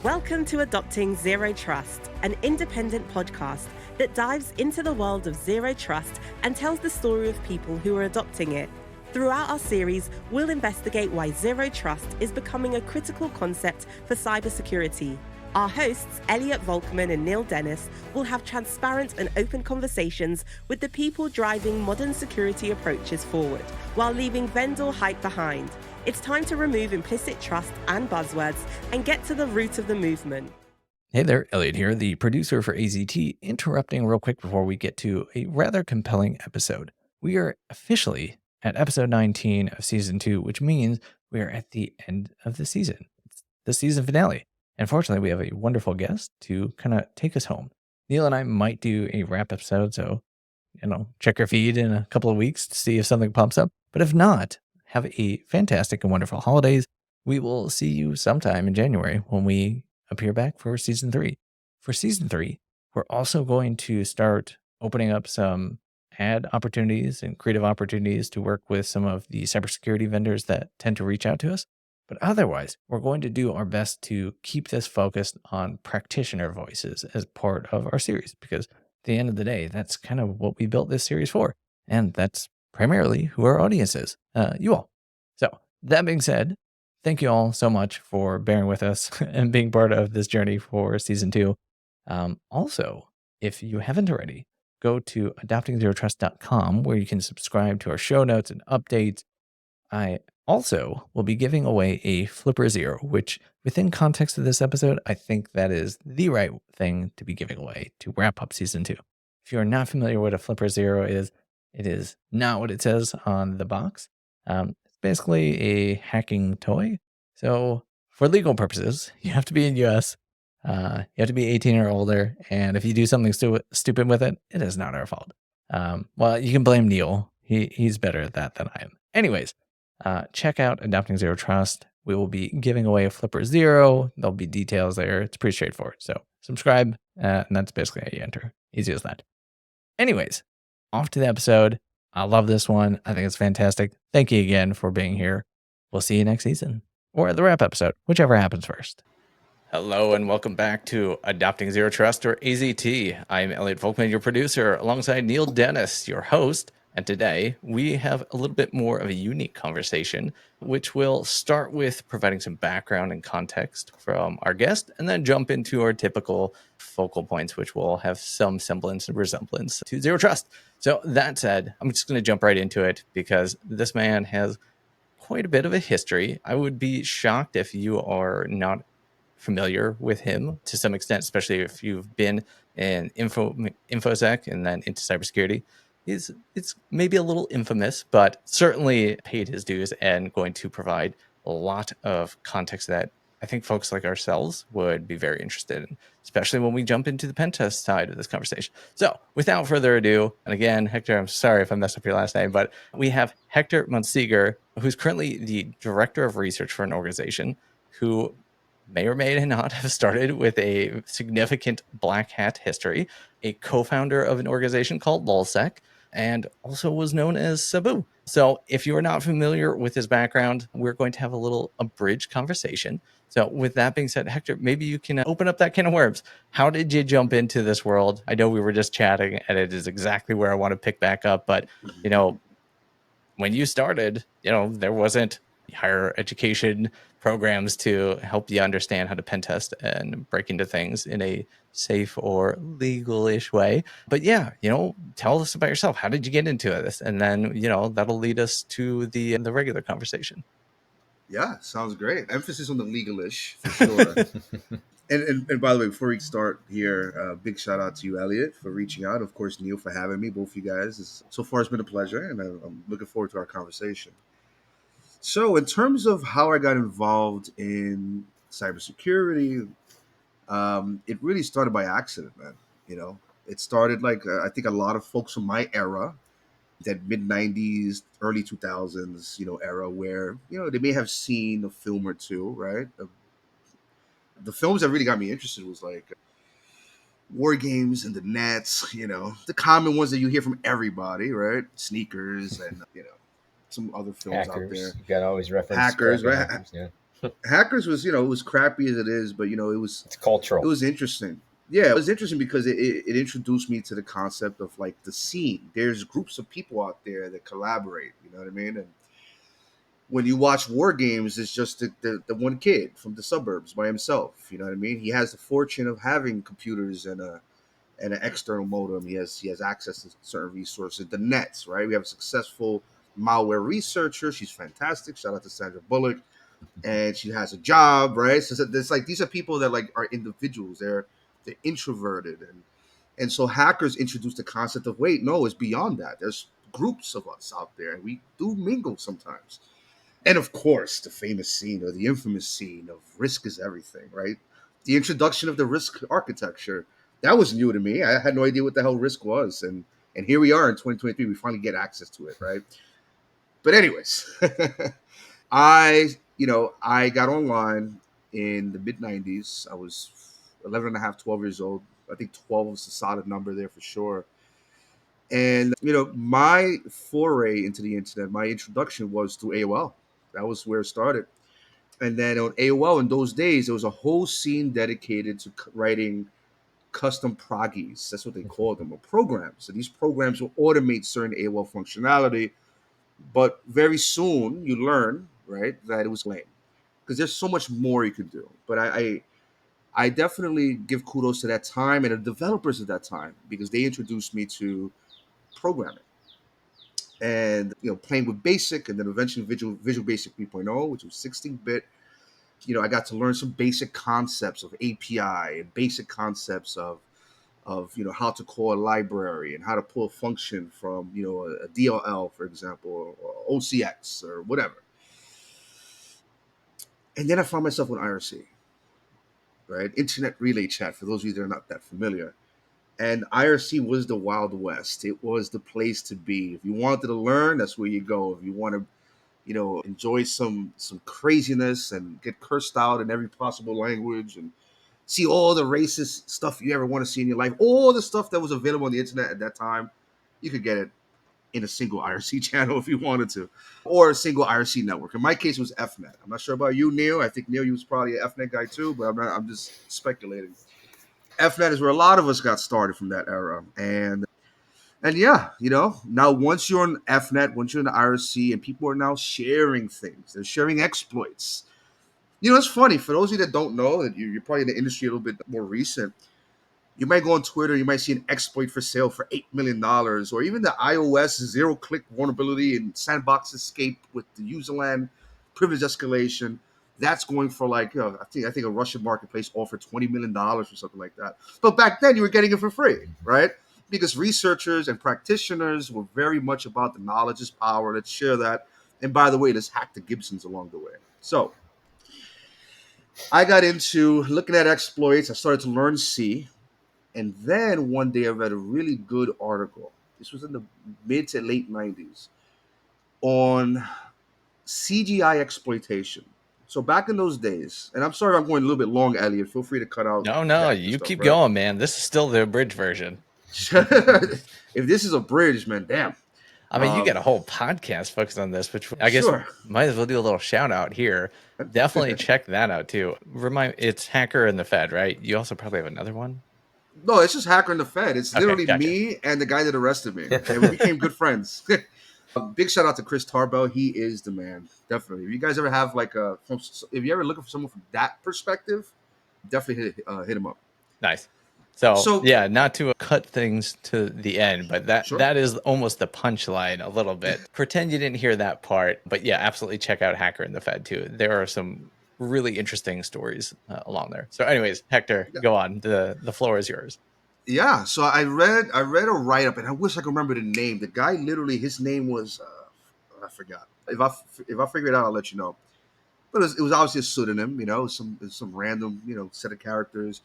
Welcome to Adopting Zero Trust, an independent podcast that dives into the world of zero trust and tells the story of people who are adopting it. Throughout our series, we'll investigate why zero trust is becoming a critical concept for cybersecurity. Our hosts, Elliot Volkman and Neil Dennis, will have transparent and open conversations with the people driving modern security approaches forward, while leaving vendor hype behind. It's time to remove implicit trust and buzzwords and get to the root of the movement. Hey there, Elliot here, the producer for AZT, interrupting real quick before we get to a rather compelling episode. We are officially at episode 19 of season 2, which means we are at the end of the season. It's the season finale. And fortunately, we have a wonderful guest to kind of take us home. Neil and I might do a wrap episode, so, check your feed in a couple of weeks to see if something pops up. But if not, have a fantastic and wonderful holidays. We will see you sometime in January when we appear back for season 3. For season 3, we're also going to start opening up some ad opportunities and creative opportunities to work with some of the cybersecurity vendors that tend to reach out to us. But otherwise, we're going to do our best to keep this focused on practitioner voices as part of our series, because at the end of the day, that's kind of what we built this series for. And that's primarily who our audience is, you all. So that being said, thank you all so much for bearing with us and being part of this journey for season 2. Also, if you haven't already, go to adoptingzerotrust.com where you can subscribe to our show notes and updates. I also will be giving away a Flipper Zero, which within context of this episode, I think that is the right thing to be giving away to wrap up season 2. If you're not familiar with what a Flipper Zero is, it is not what it says on the box. It's basically a hacking toy. So for legal purposes, you have to be in US. You have to be 18 or older. And if you do something stupid with it, it is not our fault. Well, you can blame Neil. He's better at that than I am. Anyways, check out Adopting Zero Trust. We will be giving away a Flipper Zero. There'll be details there. It's pretty straightforward. So subscribe, and that's basically how you enter. Easy as that. Anyways, off to the episode. I love this one. I think it's fantastic. Thank you again for being here. We'll see you next season or the wrap episode, whichever happens first. Hello and welcome back to Adopting Zero Trust, or AZT. I'm Elliot Volkman, your producer, alongside Neil Dennis, your host. And today we have a little bit more of a unique conversation, which will start with providing some background and context from our guest, and then jump into our typical focal points, which will have some semblance and resemblance to Zero Trust. So that said, I'm just going to jump right into it because this man has quite a bit of a history. I would be shocked if you are not familiar with him to some extent, especially if you've been in infosec and then into cybersecurity. It's maybe a little infamous, but certainly paid his dues and going to provide a lot of context that I think folks like ourselves would be very interested in, especially when we jump into the pen test side of this conversation. So without further ado, and again, Hector, I'm sorry if I messed up your last name, but we have Hector Monsegur, who's currently the director of research for an organization who may or may not have started with a significant black hat history, a co-founder of an organization called LulzSec's, and also was known as Sabu. So if you're not familiar with his background, we're going to have a little abridged conversation. So with that being said, Hector, maybe you can open up that can of worms. How did you jump into this world? I know we were just chatting and it is exactly where I want to pick back up. But, when you started, there wasn't higher education programs to help you understand how to pen test and break into things in a safe or legal-ish way. But yeah, tell us about yourself. How did you get into this? And then, that'll lead us to the regular conversation. Yeah, sounds great. Emphasis on the legal-ish for sure. and by the way, before we start here, big shout out to you, Elliot, for reaching out. Of course, Neil for having me. Both of you guys. So far, it's been a pleasure, and I'm looking forward to our conversation. So, in terms of how I got involved in cybersecurity, it really started by accident, man. It started like I think a lot of folks from my era, that mid '90s, early 2000s, era, where they may have seen a film or two, right? The films that really got me interested was like war games and the nets, the common ones that you hear from everybody, right? Sneakers and some other films Hackers. out there. You got to always reference Hackers, right? Hackers, yeah. Hackers was, it was crappy as it is, but It's it cultural. was interesting. Yeah, it was interesting because it introduced me to the concept of like the scene. There's groups of people out there that collaborate. You know what I mean? And when you watch war games, it's just the one kid from the suburbs by himself. You know what I mean? He has the fortune of having computers and an external modem. He has access to certain resources. The nets, right? We have a successful malware researcher. She's fantastic. Shout out to Sandra Bullock, and she has a job, right? So it's like these are people that like are individuals. They're introverted, and so hackers introduced the concept of wait, no, it's beyond that. There's groups of us out there, and we do mingle sometimes. And of course, the famous scene or the infamous scene of risk is everything, right? The introduction of the risk architecture. That was new to me. I had no idea what the hell risk was. And here we are in 2023, we finally get access to it, right? But anyways, I got online in the mid 90s. I was 11 and a half, 12 years old. I think 12 was a solid number there for sure. And my foray into the internet, my introduction was through AOL. That was where it started. And then on AOL in those days, there was a whole scene dedicated to writing custom proggies. That's what they called them, or programs. So these programs will automate certain AOL functionality, but very soon you learn, right, that it was lame because there's so much more you could do. But I definitely give kudos to that time and the developers at that time because they introduced me to programming and playing with Basic and then eventually Visual Basic 3.0, which was 16-bit. I got to learn some basic concepts of API and basic concepts of how to call a library and how to pull a function from a DLL, for example, or OCX or whatever. And then I found myself on IRC, right? Internet Relay Chat, for those of you that are not that familiar. And IRC was the Wild West. It was the place to be. If you wanted to learn, that's where you go. If you want to enjoy some craziness and get cursed out in every possible language and see all the racist stuff you ever want to see in your life, all the stuff that was available on the internet at that time, you could get it in a single IRC channel if you wanted to, or a single IRC network. In my case, it was FNet. I'm not sure about you, Neil. I think Neil, you was probably an FNet guy too, but I'm just speculating. FNet is where a lot of us got started from that era, and yeah, now once you're on FNet, once you're in the IRC, and people are now sharing things, they're sharing exploits. It's funny for those of you that don't know that you're probably in the industry a little bit more recent. You might go on Twitter, you might see an exploit for sale for $8 million, or even the iOS zero-click vulnerability and sandbox escape with the userland privilege escalation. That's going for like I think a Russian marketplace offered $20 million or something like that. But back then you were getting it for free, right? Because researchers and practitioners were very much about the knowledge is power. Let's share that. And by the way, let's hack the Gibsons along the way. So I got into looking at exploits. I started to learn C. And then one day I read a really good article. This was in the mid to late 90s on CGI exploitation. So back in those days, and I'm sorry I'm going a little bit long, Elliot. Feel free to cut out No, technical you stuff, keep right? going, man. This is still the abridged version. If this is a bridge, man, damn. I mean, you got a whole podcast focused on this, which I guess Sure. might as well do a little shout out here. Definitely check that out too. It's Hacker and the Fed, right? You also probably have another one. No, it's just Hacker and the Fed. It's Okay, literally gotcha. me and the guy that arrested me. And we became good friends. Big shout out to Chris Tarbell. He is the man. Definitely. If you guys ever have if you're ever looking for someone from that perspective, definitely hit him up. Nice. So So, yeah, not to cut things to the end, but sure. that is almost the punchline a little bit. Pretend you didn't hear that part, but yeah, absolutely check out Hacker and the Fed too. There are some really interesting stories along there. So, anyways, Hector, Yeah. go on. The floor is yours. Yeah. So I read a write up, and I wish I could remember the name. The guy literally, his name was I forgot. If I figure it out, I'll let you know. But it was obviously a pseudonym. Some random set of characters,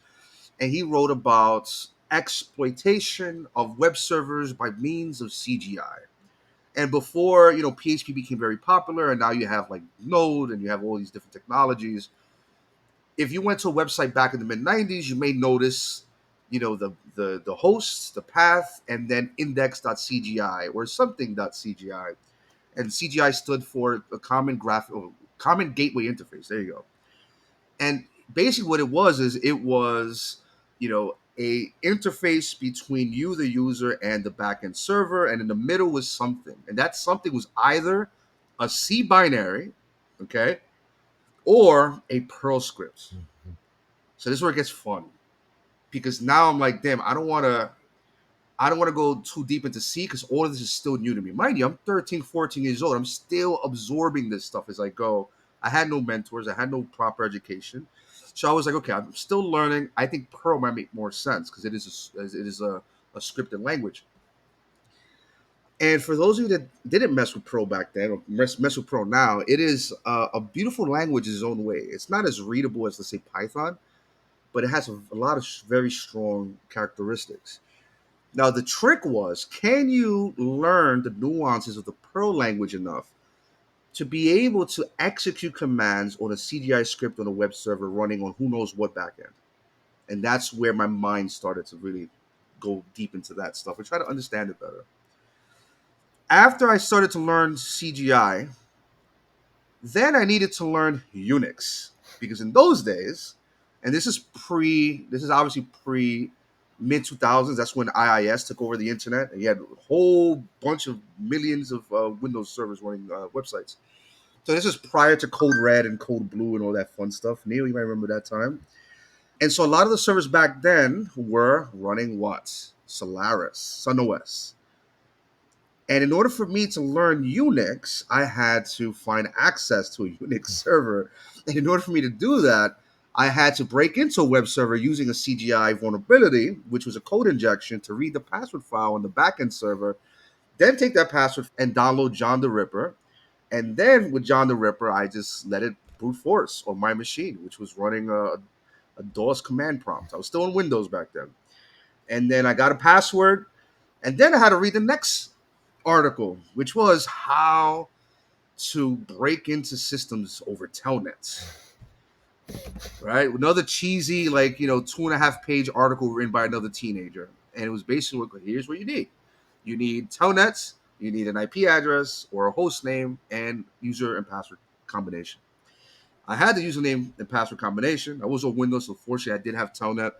and he wrote about exploitation of web servers by means of CGI. And before PHP became very popular, and now you have like Node, and you have all these different technologies. If you went to a website back in the mid 90s, you may notice the hosts, the path, and then index.cgi or something.cgi. And CGI stood for a common gateway interface. There you go. And basically what it was is it was, a interface between you, the user, and the backend server, and in the middle was something. And that something was either a C binary, okay, or a Perl script. So this is where it gets fun. Because now I'm like, damn, I don't want to go too deep into C because all of this is still new to me. Mind you, I'm 13, 14 years old. I'm still absorbing this stuff as I go. I had no mentors. I had no proper education. So I was like, okay, I'm still learning. I think Perl might make more sense because it is a scripted language. And for those of you that didn't mess with Perl back then or mess with Perl now, it is a beautiful language in its own way. It's not as readable as, let's say, Python, but it has a lot of very strong characteristics. Now, the trick was, can you learn the nuances of the Perl language enough to be able to execute commands on a CGI script on a web server running on who knows what backend? And that's where my mind started to really go deep into that stuff and try to understand it better. After I started to learn CGI, then I needed to learn Unix because in those days, and this is obviously pre mid 2000s. That's when IIS took over the internet, and you had a whole bunch of millions of Windows servers running websites. So this is prior to Code Red and Code Blue and all that fun stuff. Neil, you might remember that time. And so a lot of the servers back then were running what? Solaris, SunOS. And in order for me to learn Unix, I had to find access to a Unix server. And in order for me to do that, I had to break into a web server using a CGI vulnerability, which was a code injection to read the password file on the backend server, then take that password and download John the Ripper. And then with John the Ripper, I just let it brute force on my machine, which was running a DOS command prompt. I was still on Windows back then. And then I got a password. And then I had to read the next article, which was how to break into systems over telnets. Right? Another cheesy, 2.5 page article written by another teenager. And it was basically, here's what you need. You need telnets, you need an IP address or a host name, and user and password combination. I had the username and password combination. I was on Windows, so fortunately I did have telnet.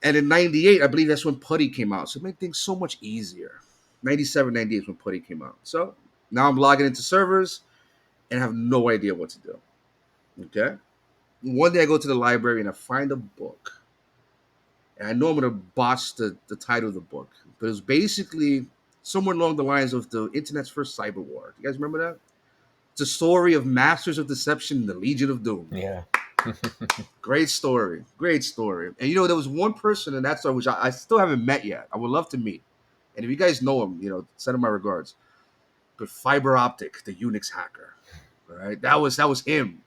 And in 98, I believe that's when Putty came out. So it made things so much easier. 97, 98 is when Putty came out. So now I'm logging into servers and I have no idea what to do. Okay? One day I go to the library and I find a book. And I know I'm going to botch the title of the book. But it was basically somewhere along the lines of the internet's first cyber war. You guys remember that? It's a story of Masters of Deception and the Legion of Doom. Yeah. Great story. Great story. And there was one person in that story which I still haven't met yet. I would love to meet. And if you guys know him, send him my regards. But Fiber Optic, the Unix hacker. All right. That was him.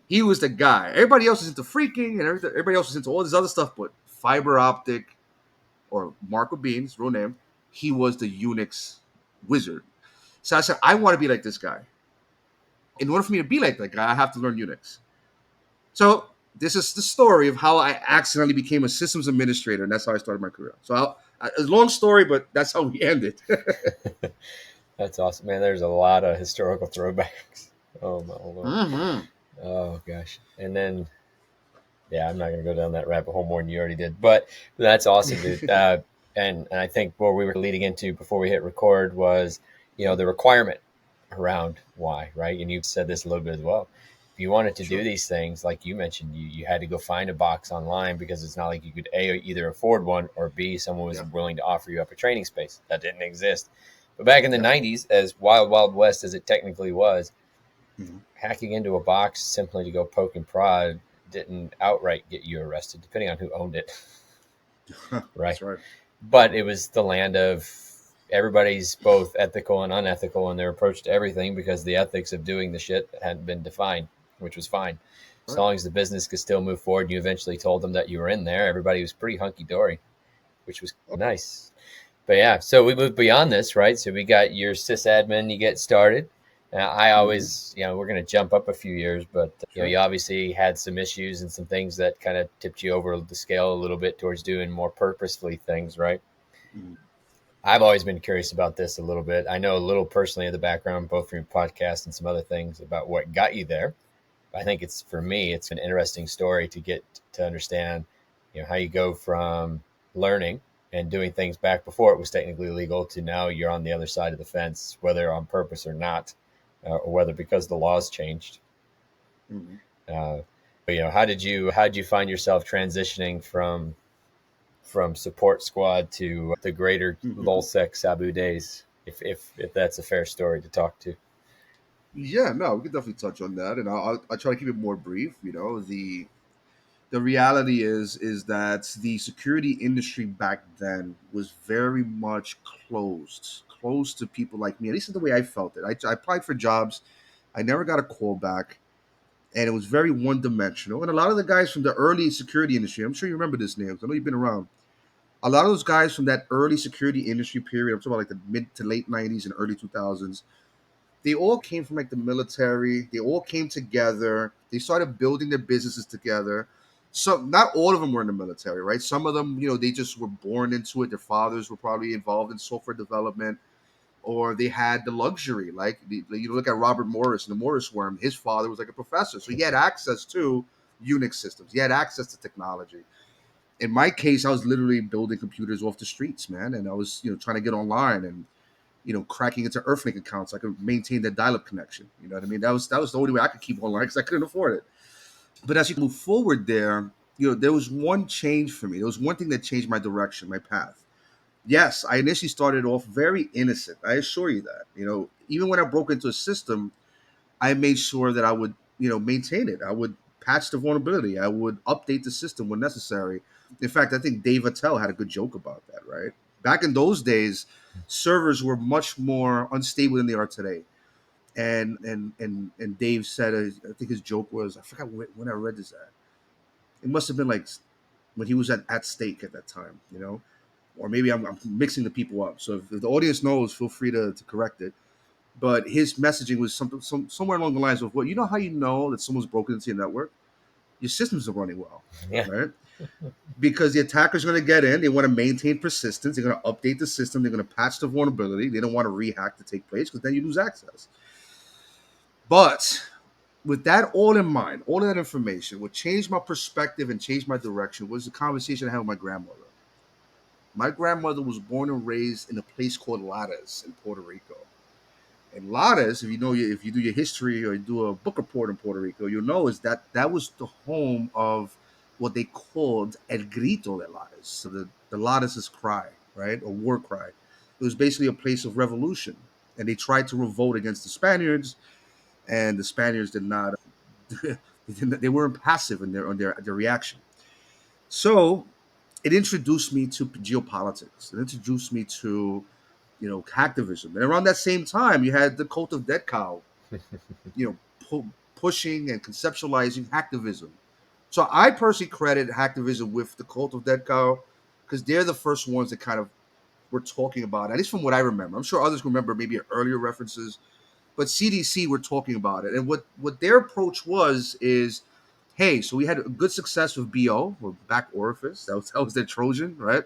He was the guy. Everybody else is into freaking and everybody else is into all this other stuff, but Fiber Optic, or Marco Bean's real name, he was the Unix wizard. So I said, I want to be like this guy. In order for me to be like that guy, I have to learn Unix. So this is the story of how I accidentally became a systems administrator, and that's how I started my career. So it's a long story, but that's how we ended. That's awesome, man. There's a lot of historical throwbacks. Oh, my Lord. Mm-hmm. Oh, gosh. And then, yeah, I'm not going to go down that rabbit hole more than you already did, but that's awesome, dude. And I think what we were leading into before we hit record was, the requirement around why, right? And you've said this a little bit as well. If you wanted to do these things, like you mentioned, you had to go find a box online because it's not like you could either afford one or B, someone was willing to offer you up a training space. That didn't exist. But back in the 90s, as wild, wild west as it technically was, hacking into a box simply to go poke and prod didn't outright get you arrested, depending on who owned it. Right. That's right. But it was the land of everybody's both ethical and unethical in their approach to everything because the ethics of doing the shit hadn't been defined, which was fine. As long as the business could still move forward, and you eventually told them that you were in there, everybody was pretty hunky-dory, which was nice. But yeah, so we moved beyond this, right? So we got your sysadmin, you get started. I always, we're going to jump up a few years, but you obviously had some issues and some things that kind of tipped you over the scale a little bit towards doing more purposefully things, right? Mm-hmm. I've always been curious about this a little bit. I know a little personally in the background, both from your podcast and some other things about what got you there. I think for me, it's an interesting story to get to understand, how you go from learning and doing things back before it was technically legal to now you're on the other side of the fence, whether on purpose or not, or whether because the laws changed. Mhm. But how did you find yourself transitioning from support squad to the greater LulzSec's Sabu days? If that's a fair story to talk to. Yeah, no, we can definitely touch on that, and I'll try to keep it more brief. The reality is that the security industry back then was very much closed to people like me. At least is the way I felt it. I applied for jobs, I never got a call back, and it was very one dimensional. And a lot of the guys from the early security industry, I'm sure you remember this, Neil, 'cause I know you've been around. A lot of those guys from that early security industry period, I'm talking about like the mid to late '90s and early 2000s, they all came from like the military. They all came together. They started building their businesses together. So not all of them were in the military, right? Some of them, they just were born into it. Their fathers were probably involved in software development, or they had the luxury. Like you look at Robert Morris and the Morris worm. His father was like a professor, so he had access to Unix systems. He had access to technology. In my case, I was literally building computers off the streets, man, and I was, trying to get online and cracking into Earthlink accounts so I could maintain that dial-up connection. You know what I mean? That was the only way I could keep online because I couldn't afford it. But as you move forward there, there was one change for me. There was one thing that changed my direction, my path. Yes, I initially started off very innocent. I assure you that. Even when I broke into a system, I made sure that I would, maintain it. I would patch the vulnerability. I would update the system when necessary. In fact, I think Dave Attell had a good joke about that, right? Back in those days, servers were much more unstable than they are today. And Dave said, I think his joke was, I forgot when I read this at. It must have been like when he was at stake at that time, or maybe I'm mixing the people up. So if the audience knows, feel free to correct it. But his messaging was somewhere along the lines of, well, you know how you know that someone's broken into your network? Your systems are running well, Yeah. right? Because the attackers are going to get in. They want to maintain persistence. They're going to update the system. They're going to patch the vulnerability. They don't want a rehack to take place because then you lose access. But with that all in mind, all of that information, what changed my perspective and changed my direction was the conversation I had with my grandmother. My grandmother was born and raised in a place called Lares in Puerto Rico. And Lares, if you do your history or you do a book report in Puerto Rico, you'll know is that was the home of what they called El Grito de Lares, so the Lares' cry, right, or war cry. It was basically a place of revolution, and they tried to revolt against the Spaniards, and the Spaniards did not. They weren't passive in their reaction. So it introduced me to geopolitics. It introduced me to hacktivism. And around that same time, you had the cult of Dead Cow, you know, pushing and conceptualizing hacktivism. So I personally credit hacktivism with the cult of Dead Cow because they're the first ones that kind of were talking about it, at least from what I remember. I'm sure others remember maybe earlier references, but CDC were talking about it. And what their approach was is, hey, so we had a good success with BO, or back orifice. That was their Trojan, right?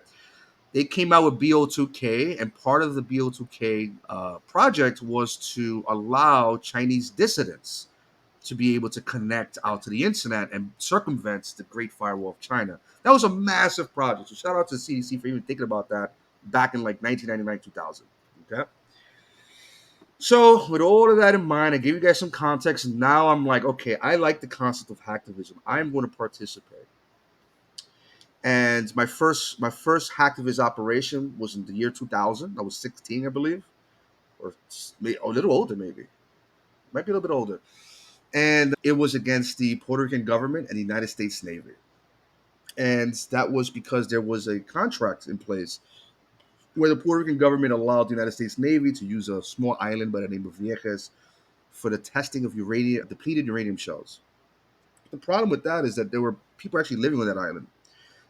They came out with BO2K, and part of the BO2K project was to allow Chinese dissidents to be able to connect out to the internet and circumvent the Great Firewall of China. That was a massive project. So shout out to the CDC for even thinking about that back in like 1999, 2000. Okay. So with all of that in mind, I gave you guys some context. And now I'm like, okay, I like the concept of hacktivism. I'm going to participate. And my first hacktivist operation was in the year 2000. I was 16, I believe, or a little older, maybe. Might be a little bit older. And it was against the Puerto Rican government and the United States Navy. And that was because there was a contract in place where the Puerto Rican government allowed the United States Navy to use a small island by the name of Vieques for the testing of depleted uranium shells. The problem with that is that there were people actually living on that island.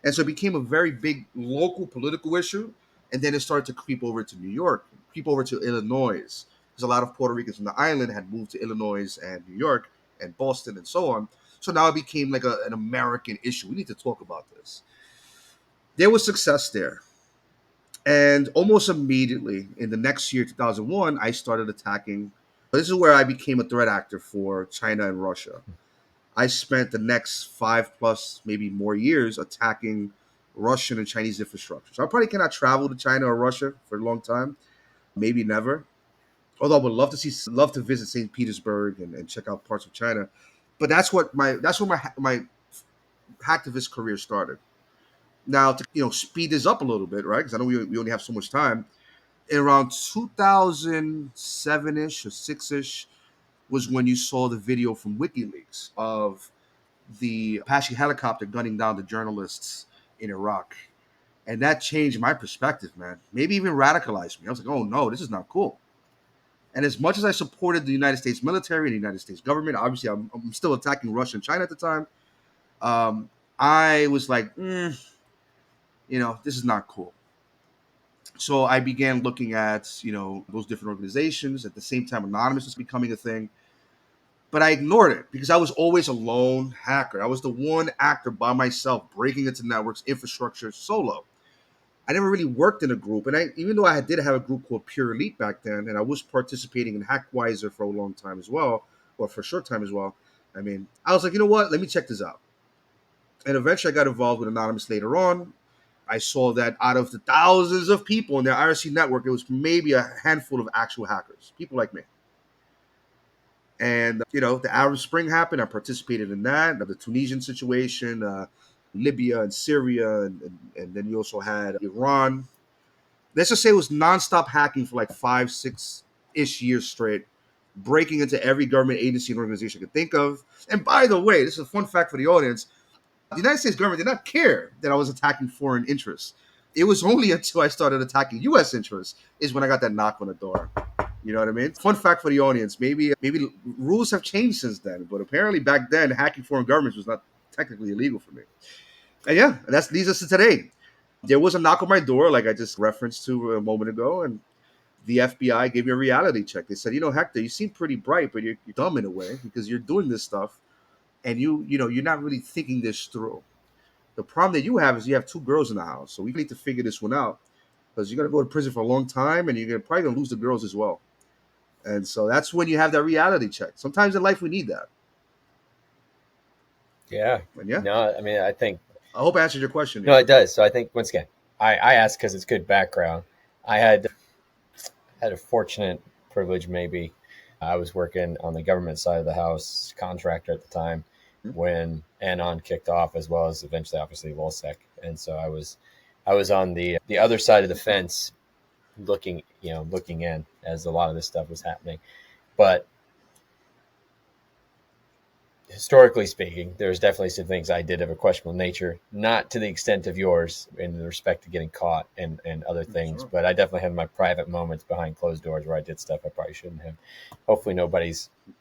And so it became a very big local political issue. And then it started to creep over to New York, creep over to Illinois. Because a lot of Puerto Ricans from the island had moved to Illinois and New York and Boston and so on. So now it became like an American issue. We need to talk about this. There was success there. And almost immediately in the next year, 2001, I started attacking. This is where I became a threat actor for China and Russia. I spent the next 5+ maybe more years attacking Russian and Chinese infrastructure. So I probably cannot travel to China or Russia for a long time, maybe never. Although I would love to visit St. Petersburg and check out parts of China. But that's where my hacktivist career started. Now to speed this up a little bit, right? Because I know we only have so much time. In around 2007 ish or 6 ish was when you saw the video from WikiLeaks of the Apache helicopter gunning down the journalists in Iraq. And that changed my perspective, man. Maybe even radicalized me. I was like, oh no, this is not cool. And as much as I supported the United States military and the United States government, obviously I'm still attacking Russia and China at the time. I was like, this is not cool. So I began looking at, those different organizations. At the same time, Anonymous was becoming a thing. But I ignored it because I was always a lone hacker. I was the one actor by myself breaking into networks, infrastructure, solo. I never really worked in a group. And even though I did have a group called Pure Elite back then, and I was participating in Hackwiser for a long time as well, or for a short time as well, I was like, you know what? Let me check this out. And eventually I got involved with Anonymous later on. I saw that out of the thousands of people in their IRC network, it was maybe a handful of actual hackers, people like me. And, the Arab Spring happened. I participated in that, the Tunisian situation, Libya and Syria. And then you also had Iran. Let's just say it was nonstop hacking for like 5-6-ish years straight, breaking into every government agency and organization I could think of. And by the way, this is a fun fact for the audience. The United States government did not care that I was attacking foreign interests. It was only until I started attacking U.S. interests is when I got that knock on the door. You know what I mean? Fun fact for the audience. Maybe rules have changed since then, but apparently back then hacking foreign governments was not technically illegal for me. And yeah, that leads us to today. There was a knock on my door, like I just referenced to a moment ago, and the FBI gave me a reality check. They said, Hector, you seem pretty bright, but you're dumb in a way because you're doing this stuff, and you're not really thinking this through. The problem that you have is you have 2 girls in the house, so we need to figure this one out because you're gonna go to prison for a long time, and you're probably gonna lose the girls as well. And so that's when you have that reality check. Sometimes in life we need that. Yeah. And yeah. No, I think. I hope I answered your question. No, it does. So I think once again, I asked because it's good background. I had a fortunate privilege, maybe. I was working on the government side of the house, contractor at the time, when Anon kicked off, as well as eventually, obviously, LulzSec. And so I was on the other side of the fence, looking in as a lot of this stuff was happening. But historically speaking, there's definitely some things I did of a questionable nature, not to the extent of yours in respect to getting caught and other things. Sure. But I definitely have my private moments behind closed doors where I did stuff I probably shouldn't have. Hopefully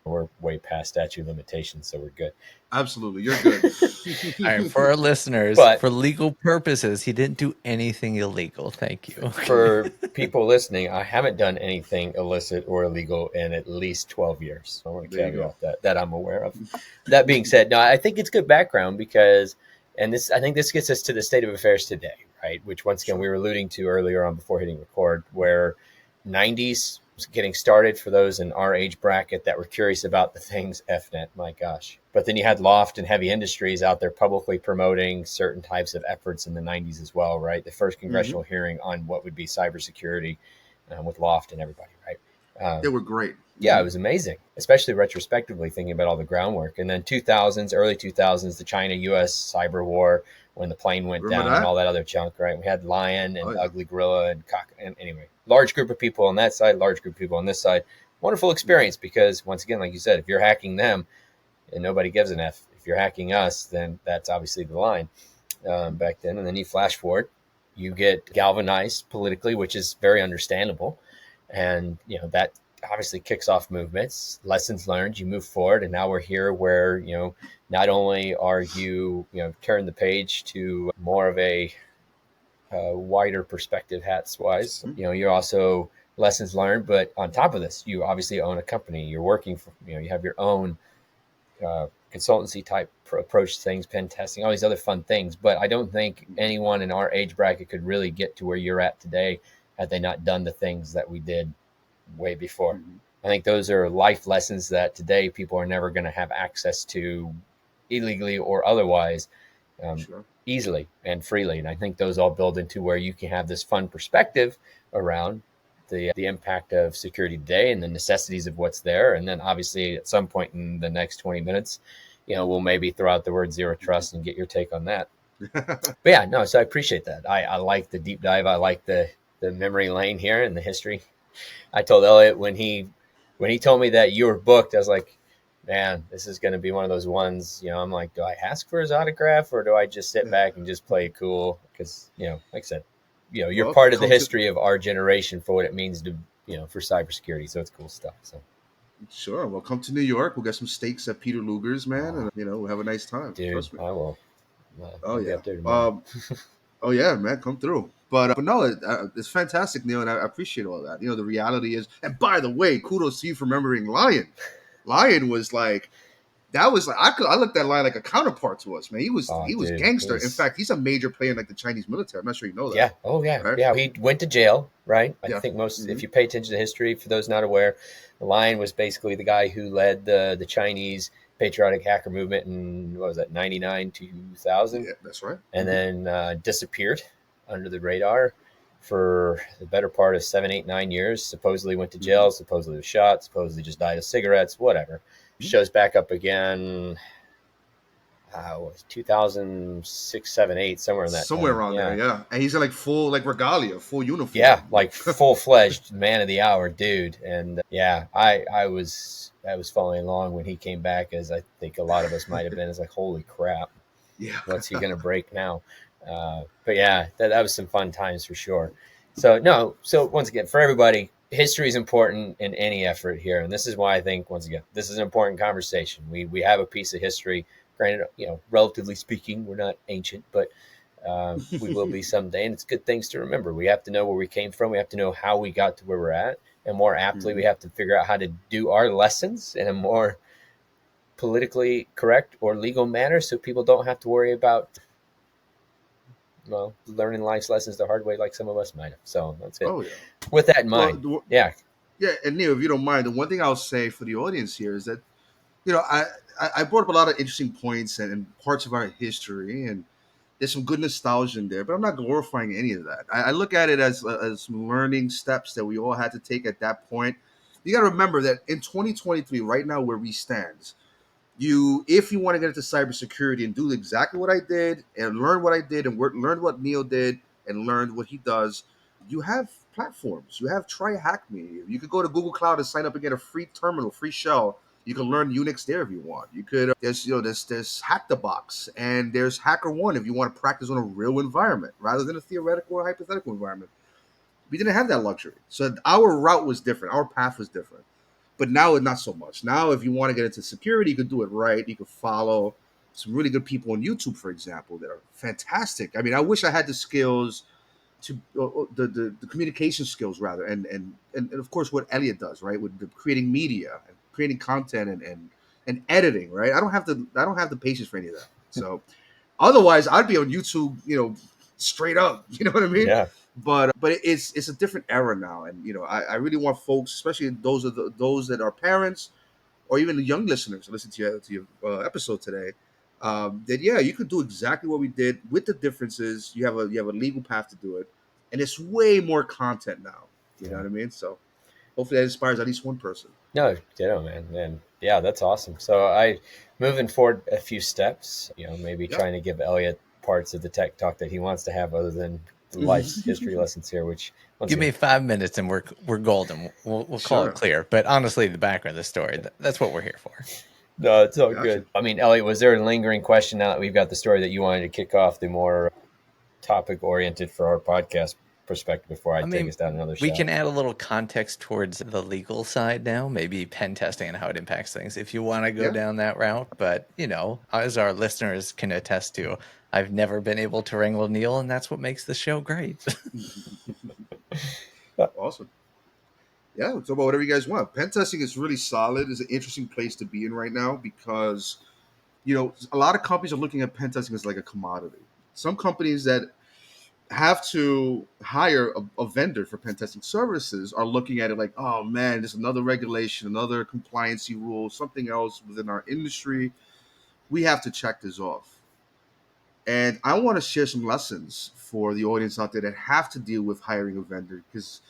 we're way past statute limitations, so we're good. Absolutely. You're good. All right, for our listeners, for legal purposes, he didn't do anything illegal. Thank you. For people listening, I haven't done anything illicit or illegal in at least 12 years. I want to caveat that I'm aware of. That being said, no, I think it's good background because, I think this gets us to the state of affairs today, right? Which once again, we were alluding to earlier on before hitting record, where 90s was getting started for those in our age bracket that were curious about the things FNet, my gosh. But then you had Loft and Heavy Industries out there publicly promoting certain types of efforts in the 90s as well, right? The first congressional hearing on what would be cybersecurity with Loft and everybody, right? They were great. Yeah, it was amazing, especially retrospectively thinking about all the groundwork. And then early 2000s, the China-U.S. cyber war when the plane went down and all that other junk, right? We had Lion and Ugly Gorilla and Cock. And anyway, large group of people on that side, large group of people on this side. Wonderful experience because, once again, like you said, if you're hacking them and nobody gives an F, if you're hacking us, then that's obviously the line back then. And then you flash forward, you get galvanized politically, which is very understandable. And, that obviously kicks off movements, lessons learned, you move forward. And now we're here where, not only are you, turn the page to more of a wider perspective hats wise, you're also lessons learned, but on top of this, you obviously own a company, you're working for, you have your own consultancy type approach to things, pen testing, all these other fun things. But I don't think anyone in our age bracket could really get to where you're at today had they not done the things that we did way before. I think those are life lessons that today people are never going to have access to illegally or otherwise, Sure. easily and freely. And I think those all build into where you can have this fun perspective around the impact of security today and the necessities of what's there. And then obviously at some point in the next 20 minutes, we'll maybe throw out the word zero trust and get your take on that. But yeah, no, so I appreciate that. I like the deep dive. I like the memory lane here and the history. I told Elliot when he told me that you were booked, I was like, man, this is going to be one of those ones, I'm like, do I ask for his autograph or do I just sit back and just play it cool? Because, like I said, you're part of the history of our generation for what it means to, for cybersecurity. So it's cool stuff. So. Sure. Well, come to New York. We'll get some steaks at Peter Luger's, man, and we'll have a nice time. Dude, Trust me. I will. I'll be yeah. up there tomorrow. Oh yeah, man, come through. But no, it's fantastic, Neil, and I appreciate all that. The reality is, and by the way, kudos to you for remembering Lion. Lion was like, that was like I looked at Lion like a counterpart to us, man. He was gangster. In fact, he's a major player in like the Chinese military. I'm not sure you know that. Yeah. Oh yeah. Right? Yeah. He went to jail, right? I think most, if you pay attention to history, for those not aware, Lion was basically the guy who led the Chinese patriotic hacker movement in, what was that, 99, 2000? Yeah, that's right. And then disappeared under the radar for the better part of 7, 8, 9 years. Supposedly went to jail, supposedly was shot, supposedly just died of cigarettes, whatever. Shows back up again, 2006, 7, 8, somewhere in that somewhere time. around there, yeah. And he's in like full regalia, full uniform. Yeah, like full-fledged man of the hour dude. And I was following along when he came back, as I think a lot of us might have been. It's like, holy crap, what's he gonna break now? But yeah, that was some fun times for sure. So once again, for everybody, history is important in any effort here, and this is why I think, once again, this is an important conversation. We have a piece of history. Granted, relatively speaking, we're not ancient, but we will be someday, and it's good things to remember. We have to know where we came from. We have to know how we got to where we're at, and more aptly, we have to figure out how to do our lessons in a more politically correct or legal manner, so people don't have to worry about learning life's lessons the hard way like some of us might have. So that's it. Oh yeah. With that in mind, yeah. And Neil, if you don't mind, the one thing I'll say for the audience here is that I brought up a lot of interesting points and parts of our history, and there's some good nostalgia in there, but I'm not glorifying any of that. I look at it as learning steps that we all had to take at that point. You got to remember that in 2023, right now where we stand, if you want to get into cybersecurity and do exactly what I did and learn what I did and learn what Neil did and learned what he does, you have platforms. You have Try Hack Me. You could go to Google Cloud and sign up and get a free terminal, free shell. You can learn Unix there if you want. You could there's Hack the Box and there's HackerOne if you want to practice on a real environment rather than a theoretical or hypothetical environment. We didn't have that luxury, so our route was different. Our path was different. But now it's not so much. Now, if you want to get into security, you can do it right. You can follow some really good people on YouTube, for example, that are fantastic. I mean, I wish I had the skills to the communication skills rather, and of course what Elliot does, right, with the creating media and creating content and editing, right. I don't have the patience for any of that. So otherwise, I'd be on YouTube, straight up. You know what I mean? yeah. But it's a different era now, and I really want folks, especially those that are parents or even the young listeners, to listen to your episode today. That you could do exactly what we did with the differences. You have a legal path to do it, and it's way more content now. You know what I mean? So hopefully that inspires at least one person. No, man, and yeah, that's awesome. So moving forward a few steps. Maybe trying to give Elliot parts of the tech talk that he wants to have, other than life's history lessons here. Which give me 5 minutes and we're golden. We'll call it clear. But honestly, the background of the story, that's what we're here for. No, it's all good. I mean, Elliot, was there a lingering question now that we've got the story that you wanted to kick off the more topic oriented for our podcast perspective before I take us down another shot? We can add a little context towards the legal side now, maybe pen testing and how it impacts things if you want to go down that route. But, as our listeners can attest to, I've never been able to wrangle Neil, and that's what makes the show great. Awesome. Yeah, talk about whatever you guys want. Pen testing is really solid. It's an interesting place to be in right now because, a lot of companies are looking at pen testing as like a commodity. Some companies that have to hire a vendor for pen testing services are looking at it like, oh man, there's another regulation, another compliancy rule, something else within our industry. we have to check this off. And I want to share some lessons for the audience out there that have to deal with hiring a vendor, because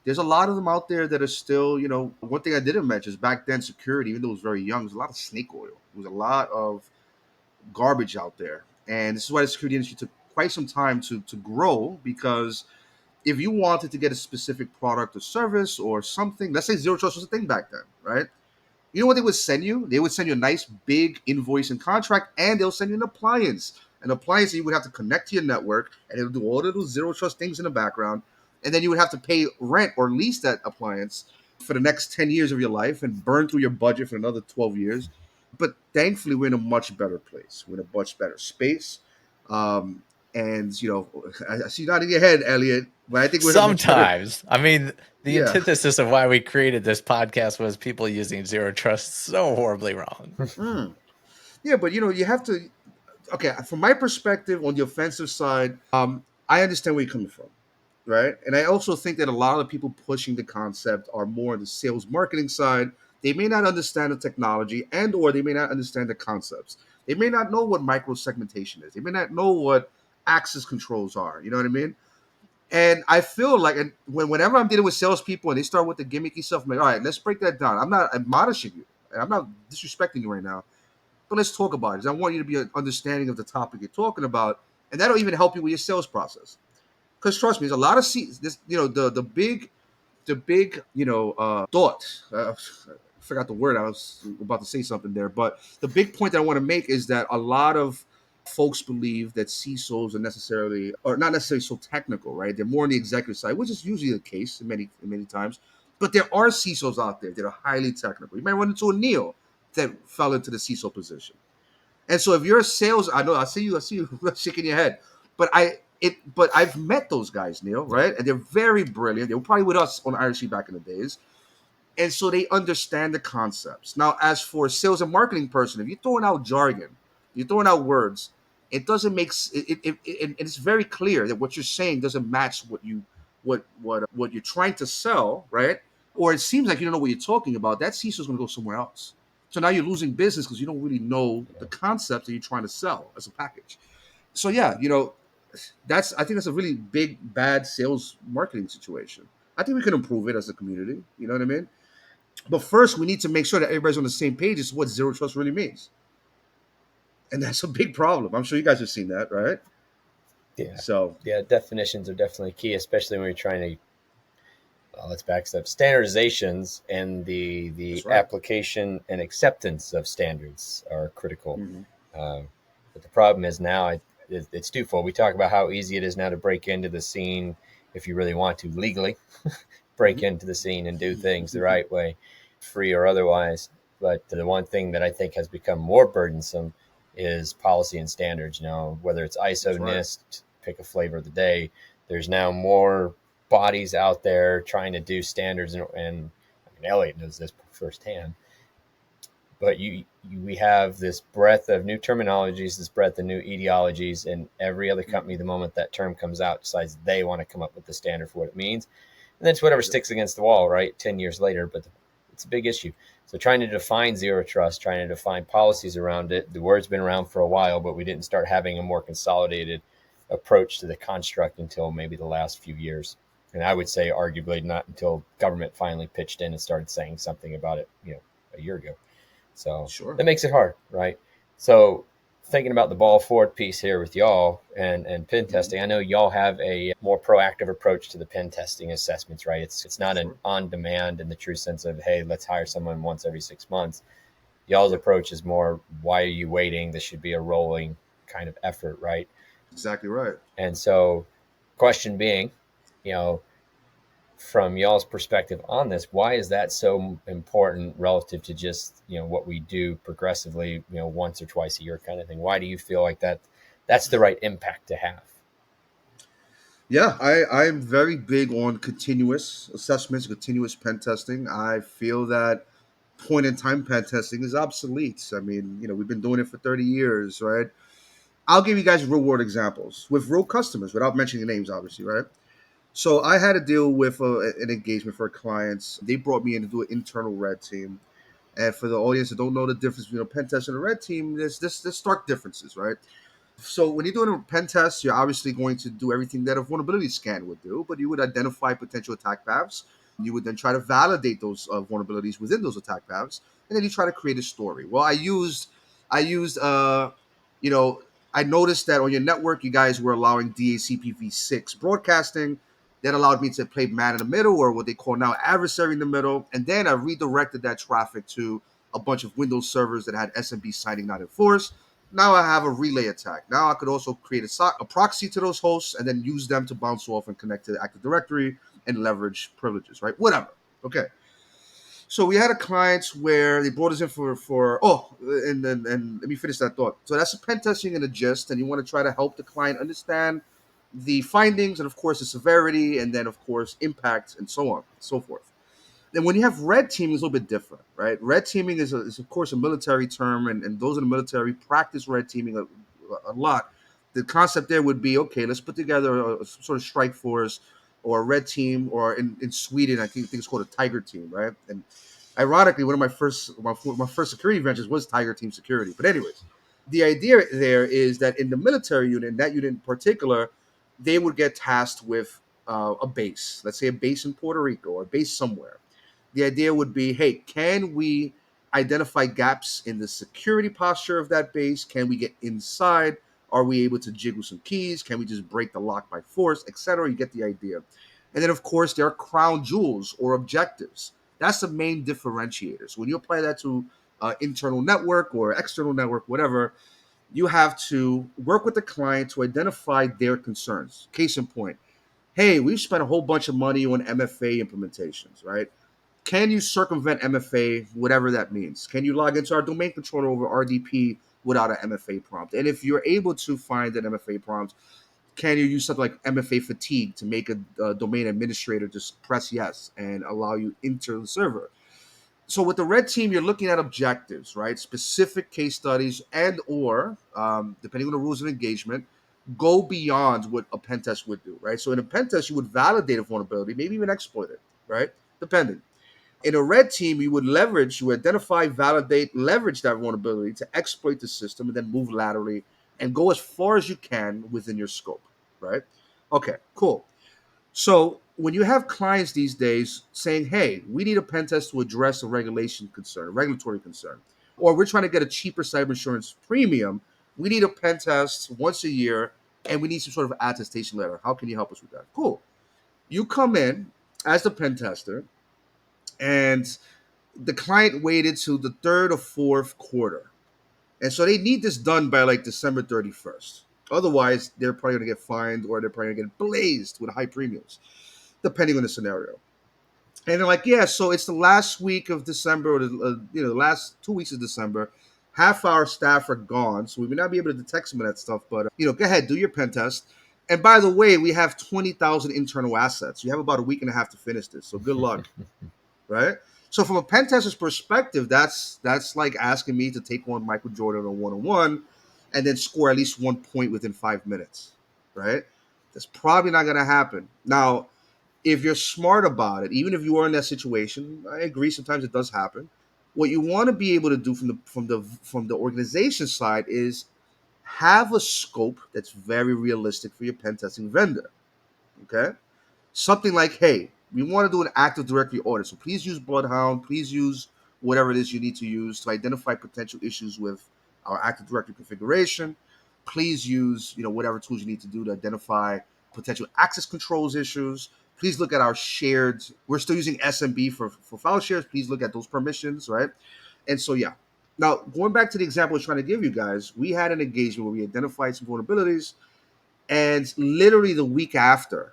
there's a lot of them out there that are still, one thing I didn't mention is back then security, even though it was very young, there was a lot of snake oil. There was a lot of garbage out there. And this is why the security industry took quite some time to grow, because if you wanted to get a specific product or service or something, let's say zero trust was a thing back then, right? You know what they would send you? They would send you a nice big invoice and contract, and they'll send you an appliance. An appliance that you would have to connect to your network, and it'll do all of those zero trust things in the background. And then you would have to pay rent or lease that appliance for the next 10 years of your life and burn through your budget for another 12 years. But thankfully, we're in a much better place. We're in a much better space. And, I see you nodding your head, Elliot, but I think we're sometimes. I mean, the Yeah. antithesis of why we created this podcast was people using zero trust so horribly wrong. Yeah, but you have to. Okay, from my perspective, on the offensive side, I understand where you're coming from, right? And I also think that a lot of the people pushing the concept are more on the sales marketing side. They may not understand the technology, and or they may not understand the concepts. They may not know what micro segmentation is. They may not know what access controls are. You know what I mean? And I feel like, and whenever I'm dealing with salespeople and they start with the gimmicky stuff, I'm like, all right, let's break that down. I'm not admonishing you, and I'm not disrespecting you right now, but let's talk about it. I want you to be an understanding of the topic you're talking about, and that'll even help you with your sales process. Because trust me, there's a lot of this, the big thought. I forgot the word. I was about to say something there, but the big point that I want to make is that a lot of folks believe that CISOs are not necessarily so technical, right? They're more on the executive side, which is usually the case in many times. But there are CISOs out there that are highly technical. You might run into a Neil that fell into the CISO position. And so if you're a sales, I see you shaking your head, but I've met those guys, Neil, right? And they're very brilliant. They were probably with us on IRC back in the days. And so they understand the concepts. Now, as for a sales and marketing person, if you're throwing out jargon, you're throwing out words, it doesn't make it's very clear that what you're saying doesn't match what you're trying to sell, right? Or it seems like you don't know what you're talking about. That CISO is going to go somewhere else. So now you're losing business because you don't really know the concept that you're trying to sell as a package. So yeah, I think that's a really big bad sales marketing situation. I think we can improve it as a community. You know what I mean? But first, we need to make sure that everybody's on the same page as what zero trust really means. And that's a big problem. I'm sure you guys have seen that, right? Yeah. So yeah, definitions are definitely key, especially when you're trying to let's backstep standardizations, and the right. application and acceptance of standards are critical. But the problem is now it's twofold. We talk about how easy it is now to break into the scene if you really want to legally break into the scene and do things the right way, free or otherwise. But the one thing that I think has become more burdensome is policy and standards. Whether it's ISO, right. NIST, pick a flavor of the day, there's now more bodies out there trying to do standards, and I mean, Elliot knows this firsthand. But we have this breadth of new terminologies, this breadth of new ideologies, and every other company, the moment that term comes out, decides they want to come up with the standard for what it means. And then it's whatever sticks against the wall, right? 10 years later, but it's a big issue. So trying to define zero trust, trying to define policies around it, the word's been around for a while, but we didn't start having a more consolidated approach to the construct until maybe the last few years. And I would say arguably not until government finally pitched in and started saying something about it, a year ago. So sure. That makes it hard, right? So thinking about the ball forward piece here with y'all and pen testing, I know y'all have a more proactive approach to the pen testing assessments, right? It's not an on-demand in the true sense of, hey, let's hire someone once every 6 months. Y'all's approach is more, why are you waiting? This should be a rolling kind of effort, right? Exactly right. And so question being, from y'all's perspective on this, why is that so important relative to just, what we do progressively, once or twice a year kind of thing? Why do you feel like that's the right impact to have? Yeah, I'm very big on continuous assessments, continuous pen testing. I feel that point in time pen testing is obsolete. I mean, we've been doing it for 30 years, right? I'll give you guys real world examples with real customers without mentioning names, obviously, right? So I had to deal with an engagement for clients. They brought me in to do an internal red team. And for the audience that don't know the difference between a pen test and a red team, there's stark differences, right? So when you're doing a pen test, you're obviously going to do everything that a vulnerability scan would do, but you would identify potential attack paths. You would then try to validate those vulnerabilities within those attack paths, and then you try to create a story. Well, I used, you know, I noticed that on your network, you guys were allowing DHCPv6 broadcasting. That allowed me to play man in the middle, or what they call now adversary in the middle, and then I redirected that traffic to a bunch of Windows servers that had SMB signing not enforced. Now I have a relay attack. Now I could also create a proxy to those hosts and then use them to bounce off and connect to the Active Directory and leverage privileges, right? Whatever. Okay. So we had a client where they brought us in and let me finish that thought. So that's a pen testing in a gist, and you want to try to help the client understand the findings and of course the severity and then of course impact and so on and so forth. Then when you have red teaming, it's a little bit different, right? Red teaming is of course a military term, and those in the military practice red teaming a lot. The concept there would be, okay, let's put together a sort of strike force or a red team, or in Sweden, I think it's called a tiger team, right? And ironically, one of my first security ventures was Tiger Team Security. But anyways, the idea there is that in the military unit, in that unit in particular, they would get tasked with a base, let's say a base in Puerto Rico or a base somewhere. The idea would be, hey, can we identify gaps in the security posture of that base? Can we get inside? Are we able to jiggle some keys? Can we just break the lock by force, etc.? You get the idea. And then, of course, there are crown jewels or objectives. That's the main differentiator. So when you apply that to internal network or external network, whatever, you have to work with the client to identify their concerns. Case in point, hey, we've spent a whole bunch of money on MFA implementations, right? Can you circumvent MFA, whatever that means? Can you log into our domain controller over RDP without an MFA prompt? And if you're able to find an MFA prompt, can you use something like MFA fatigue to make a domain administrator just press yes and allow you into the server? So with the red team, you're looking at objectives, right? Specific case studies and or, depending on the rules of engagement, go beyond what a pen test would do, right? So in a pen test, you would validate a vulnerability, maybe even exploit it, right? Depending. In a red team, you would identify, validate, leverage that vulnerability to exploit the system and then move laterally and go as far as you can within your scope, right? Okay, cool. So when you have clients these days saying, hey, we need a pen test to address a regulatory concern, or we're trying to get a cheaper cyber insurance premium, we need a pen test once a year and we need some sort of attestation letter. How can you help us with that? Cool. You come in as the pen tester, and the client waited to the third or fourth quarter. And so they need this done by like December 31st. Otherwise, they're probably going to get fined or they're probably going to get blazed with high premiums, depending on the scenario. And they're like, yeah, so it's the last week of December, or the last 2 weeks of December. Half our staff are gone, so we may not be able to detect some of that stuff. But go ahead, do your pen test. And by the way, we have 20,000 internal assets. You have about a week and a half to finish this, so good luck. Right? So from a pen tester's perspective, that's like asking me to take on Michael Jordan on one-on-one and then score at least 1 point within 5 minutes, right? That's probably not going to happen. Now, if you're smart about it, even if you are in that situation, I agree, sometimes it does happen. What you want to be able to do from the organization side is have a scope that's very realistic for your pen testing vendor, okay? Something like, hey, we want to do an Active Directory audit. So please use Bloodhound. Please use whatever it is you need to use to identify potential issues with our Active Directory configuration. Please use, whatever tools you need to do to identify potential access controls issues. Please look at our shared. We're still using SMB for file shares. Please look at those permissions, right? And so, yeah. Now, going back to the example I was trying to give you guys, we had an engagement where we identified some vulnerabilities, and literally the week after,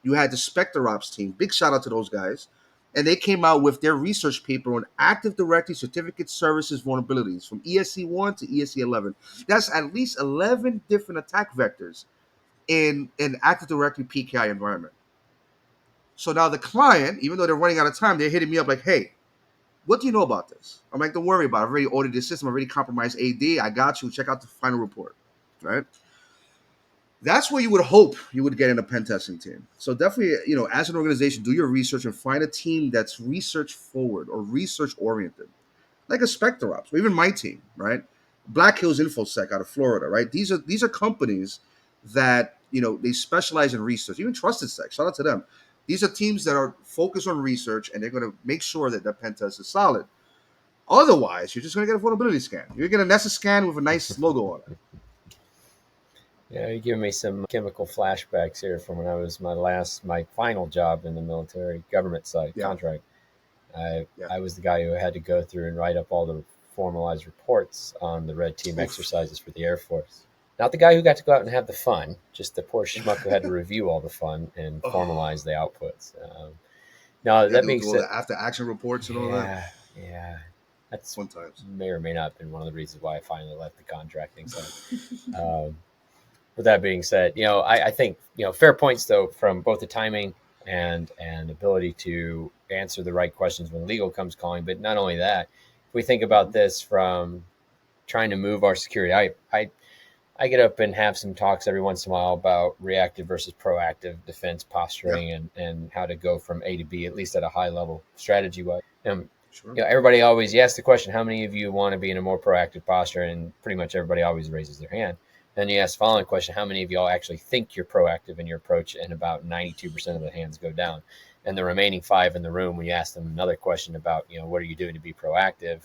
you had the Spectre Ops team. Big shout out to those guys. And they came out with their research paper on Active Directory Certificate Services vulnerabilities from ESC1 to ESC11. That's at least 11 different attack vectors in an Active Directory PKI environment. So now the client, even though they're running out of time, they're hitting me up like, hey, what do you know about this? I'm like, don't worry about it. I've already audited the system. I've already compromised AD. I got you. Check out the final report, right? That's where you would hope you would get in a pen testing team. So definitely, as an organization, do your research and find a team that's research forward or research oriented. like a Spectre Ops, or even my team, right? Black Hills InfoSec out of Florida, right? These are companies that, you know, they specialize in research. Even Trusted Sec, shout out to them. These are teams that are focused on research, and they're going to make sure that pen test is solid. Otherwise, you're just going to get a vulnerability scan. You're going to nest a scan with a nice logo on it. Yeah, you give me some chemical flashbacks here from when I was my final job in the military government side contract. I was the guy who had to go through and write up all the formalized reports on the red team exercises for the Air Force. Not the guy who got to go out and have the fun, just the poor schmuck who had to review all the fun and formalize the outputs. Now, that being said, the after action reports and all that. Yeah. That's fun times. May or may not have been one of the reasons why I finally left the contracting side. With that being said, you know, I think, you know, fair points though from both the timing and ability to answer the right questions when legal comes calling. But not only that, if we think about this from trying to move our security, I get up and have some talks every once in a while about reactive versus proactive defense posturing and how to go from A to B, at least at a high level strategy wise. Sure. You know, everybody always, you ask the question, how many of you want to be in a more proactive posture? And pretty much everybody always raises their hand. Then you ask the following question, how many of y'all actually think you're proactive in your approach? And about 92% of the hands go down. And the remaining 5 in the room, when you ask them another question about, you know, what are you doing to be proactive?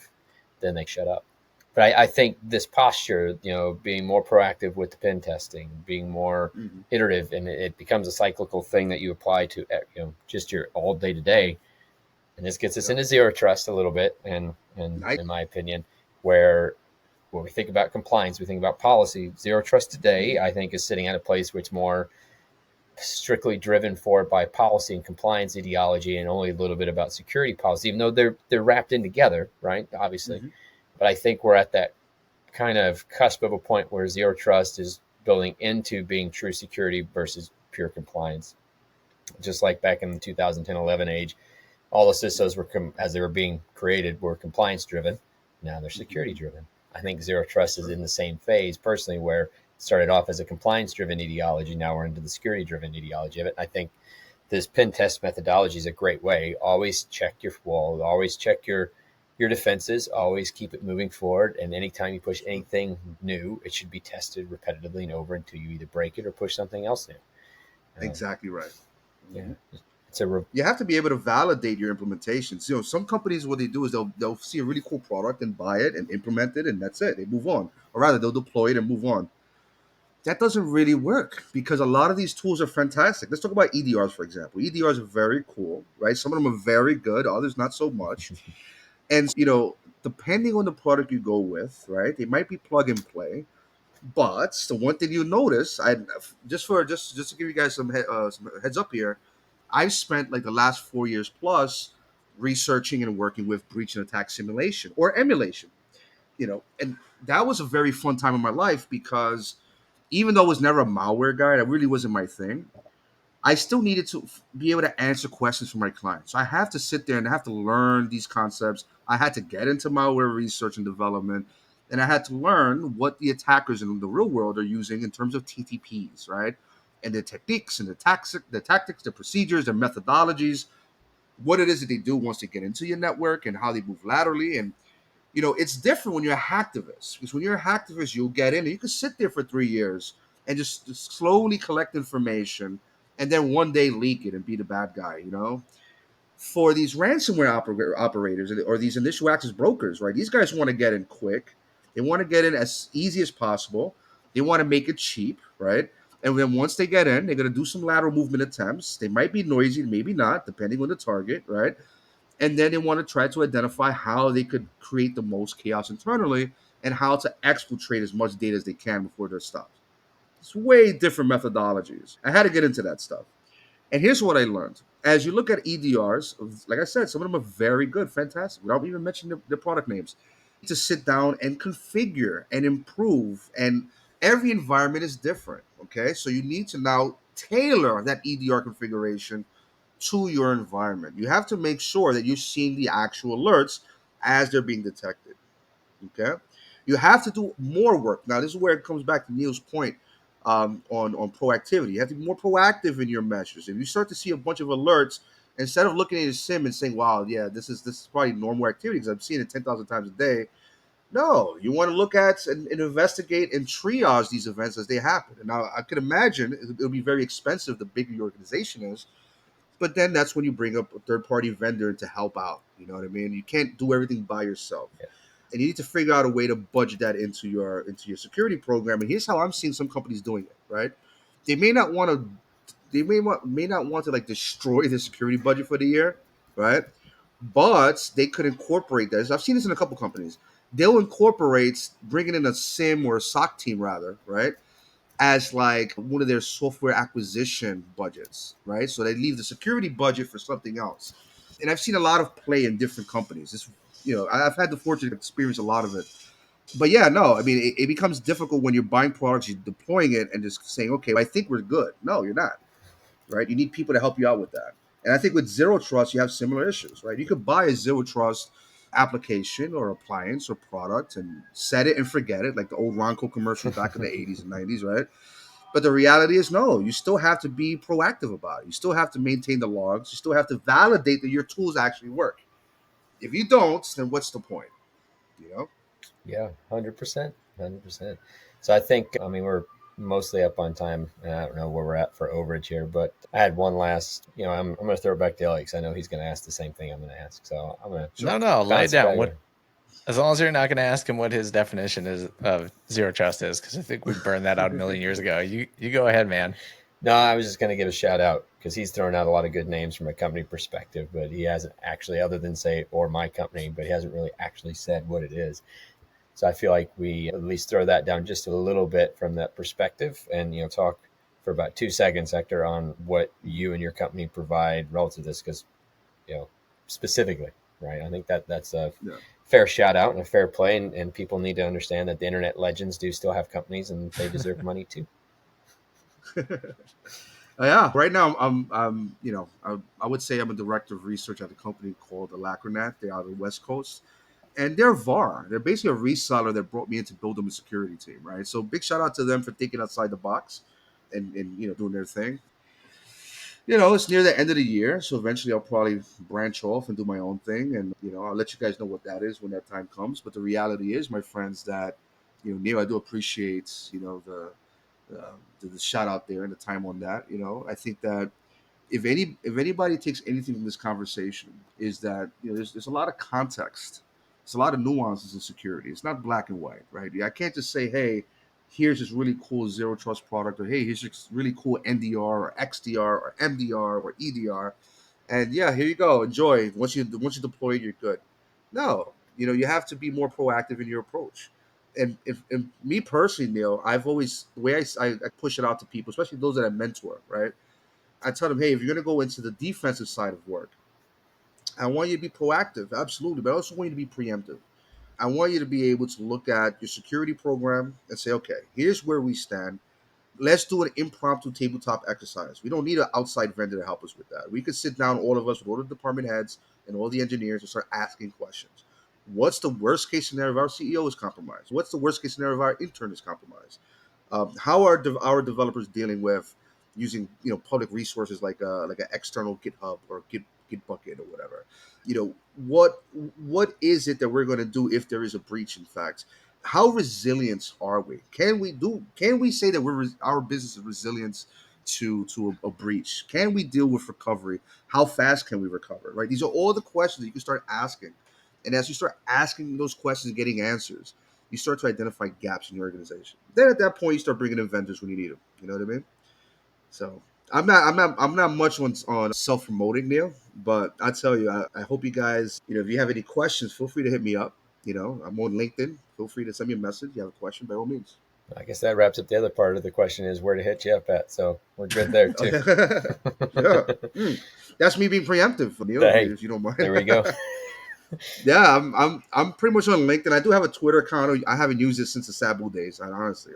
Then they shut up. But I think this posture, you know, being more proactive with the pen testing, being more iterative, and it becomes a cyclical thing that you apply to, you know, just your all day to day. And this gets us into zero trust a little bit, and in my opinion, where when we think about compliance, we think about policy. Zero trust today, I think, is sitting at a place where it's more strictly driven forward by policy and compliance ideology, and only a little bit about security policy, even though they're wrapped in together, right? Obviously. But I think we're at that kind of cusp of a point where zero trust is building into being true security versus pure compliance. Just like back in the 2010-11 age, all the CISOs were, as they were being created, were compliance driven. Now they're security driven. I think zero trust is in the same phase personally, where it started off as a compliance driven ideology. Now we're into the security driven ideology of it. I think this pen test methodology is a great way. Always check your wall, always check your defenses, always keep it moving forward. And anytime you push anything new, it should be tested repetitively and over until you either break it or push something else new. Exactly right. Yeah. You have to be able to validate your implementations. You know, some companies, what they do is they'll see a really cool product and buy it and implement it, and that's it. They move on, or rather, they'll deploy it and move on. That doesn't really work because a lot of these tools are fantastic. Let's talk about EDRs, for example. EDRs are very cool, right? Some of them are very good, others not so much. And you know, depending on the product you go with, right, they might be plug and play. But the one thing you notice, just to give you guys some heads up here, I've spent like the last 4 years plus researching and working with breach and attack simulation or emulation, you know, and that was a very fun time in my life because even though I was never a malware guy, that really wasn't my thing. I still needed to be able to answer questions from my clients. So I have to sit there and I have to learn these concepts. I had to get into malware research and development, and I had to learn what the attackers in the real world are using in terms of TTPs, right? And the techniques and the tactics, the procedures, their methodologies, what it is that they do once they get into your network and how they move laterally. And, you know, it's different when you're a hacktivist, because when you're a hacktivist, you'll get in and you can sit there for 3 years and just slowly collect information and then one day leak it and be the bad guy, you know? For these ransomware operators or these initial access brokers, right? These guys want to get in quick. They want to get in as easy as possible. They want to make it cheap, right? And then once they get in, they're going to do some lateral movement attempts. They might be noisy, maybe not, depending on the target, right? And then they want to try to identify how they could create the most chaos internally and how to exfiltrate as much data as they can before they're stopped. It's way different methodologies. I had to get into that stuff. And here's what I learned. As you look at EDRs, like I said, some of them are very good, fantastic, without even mentioning the product names. You need to sit down and configure and improve. And every environment is different, okay? So you need to now tailor that EDR configuration to your environment. You have to make sure that you're seeing the actual alerts as they're being detected, okay? You have to do more work. Now, this is where it comes back to Neil's point on proactivity. You have to be more proactive in your measures. If you start to see a bunch of alerts Instead of looking at your sim and saying, "Wow, yeah, this is probably normal activity because I've seen it 10,000 times a day." No, you want to look at and investigate and triage these events as they happen. And now I could imagine it'll be very expensive the bigger your organization is. But then that's when you bring up a third party vendor to help out. You know what I mean? You can't do everything by yourself. Yeah. And you need to figure out a way to budget that into your security program. And here's how I'm seeing some companies doing it, right? They may not want to may not want to like destroy the security budget for the year, right? But they could incorporate this. I've seen this in a couple companies. They'll incorporate bringing in a SIM or a SOC team rather, right? As like one of their software acquisition budgets, right? So they leave the security budget for something else. And I've seen a lot of play in different companies. It's, I've had the fortune to experience a lot of it. But yeah, no, I mean, it becomes difficult when you're buying products, you're deploying it, and just saying, okay, I think we're good. No, you're not, right? You need people to help you out with that. And I think with zero trust, you have similar issues, right? You could buy a zero trust application or appliance or product and set it and forget it, like the old Ronco commercial back in the 80s and 90s, right? But the reality is, no, you still have to be proactive about it. You still have to maintain the logs. You still have to validate that your tools actually work. If you don't, then what's the point? You know? Yeah, 100%. 100%. So I think, I mean, we're mostly up on time. And I don't know where we're at for overage here, but I had one last, I'm going to throw it back to Ellie because I know he's going to ask the same thing I'm going to ask. So I'm going to. No, lay it down. As long as you're not going to ask him what his definition is of zero trust is, because I think we burned that out a million years ago. You go ahead, man. No, I was just going to give a shout out because he's thrown out a lot of good names from a company perspective, but he hasn't actually, other than say, or my company, but he hasn't really actually said what it is. So I feel like we at least throw that down just a little bit from that perspective and, talk for about 2 seconds, Hector, on what you and your company provide relative to this, because, specifically, right? I think that's a fair shout out and a fair play, and people need to understand that the internet legends do still have companies and they deserve money too. Yeah, right now I would say I'm a director of research at a company called Alacrinet. They're out of the West Coast. And they're VAR. They're basically a reseller that brought me in to build them a security team, right? So big shout out to them for thinking outside the box and doing their thing. It's near the end of the year, so eventually I'll probably branch off and do my own thing, and I'll let you guys know what that is when that time comes. But the reality is, my friends, that Neil, I do appreciate the shout out there and the time on that. I think that if anybody takes anything from this conversation, is that there's a lot of context. It's a lot of nuances in security. It's not black and white, right? I can't just say, hey, here's this really cool zero trust product, or hey, here's this really cool NDR or XDR or MDR or EDR, and yeah, here you go, enjoy. Once you deploy it, you're good. No, you have to be more proactive in your approach. And if me personally, Neil, I've always the way I push it out to people, especially those that I mentor, right? I tell them, hey, if you're going to go into the defensive side of work, I want you to be proactive, absolutely, but I also want you to be preemptive. I want you to be able to look at your security program and say, okay, here's where we stand. Let's do an impromptu tabletop exercise. We don't need an outside vendor to help us with that. We could sit down, all of us, with all the department heads and all the engineers, and start asking questions. What's the worst case scenario if our CEO is compromised? What's the worst case scenario if our intern is compromised? How are our developers dealing with using public resources like an external GitHub or Gitbucket or whatever? What is it that we're going to do if there is a breach? In fact, how resilient are we? Can we say that our business is resilient to a breach? Can we deal with recovery? How fast can we recover? Right? These are all the questions that you can start asking, and as you start asking those questions and getting answers, you start to identify gaps in your organization. Then at that point, you start bringing in vendors when you need them. You know what I mean? So I'm not much on self promoting, Neil. But I tell you, I hope you guys, if you have any questions, feel free to hit me up. I'm on LinkedIn. Feel free to send me a message. If you have a question, by all means. I guess that wraps up the other part of the question is where to hit you up at. So we're good there too. Yeah. That's me being preemptive, Neil, if you don't mind. There we go. Yeah, I'm pretty much on LinkedIn. I do have a Twitter account. I haven't used it since the Sabu days. Honestly,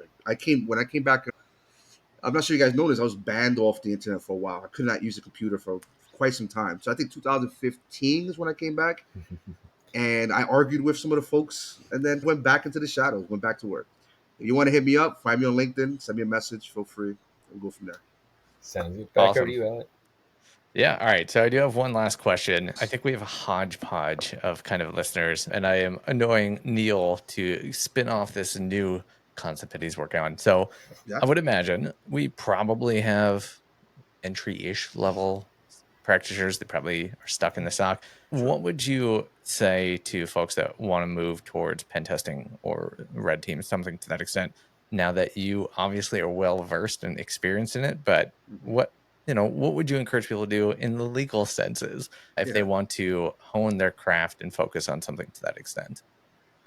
when I came back. I'm not sure you guys know this. I was banned off the internet for a while. I could not use a computer for quite some time. So I think 2015 is when I came back, and I argued with some of the folks, and then went back into the shadows. Went back to work. If you want to hit me up, find me on LinkedIn, send me a message. Feel free. We'll go from there. Sounds good. Back over to you, Alec. Yeah. All right. So I do have one last question. I think we have a hodgepodge of kind of listeners, and I am annoying Neil to spin off this new concept that he's working on. So Yeah. I would imagine we probably have entry-ish level practitioners that probably are stuck in the SOC. Sure. What would you say to folks that want to move towards pen testing or red team, something to that extent? Now that you obviously are well versed and experienced in it, but what what would you encourage people to do in the legal senses if they Yeah. want to hone their craft and focus on something to that extent?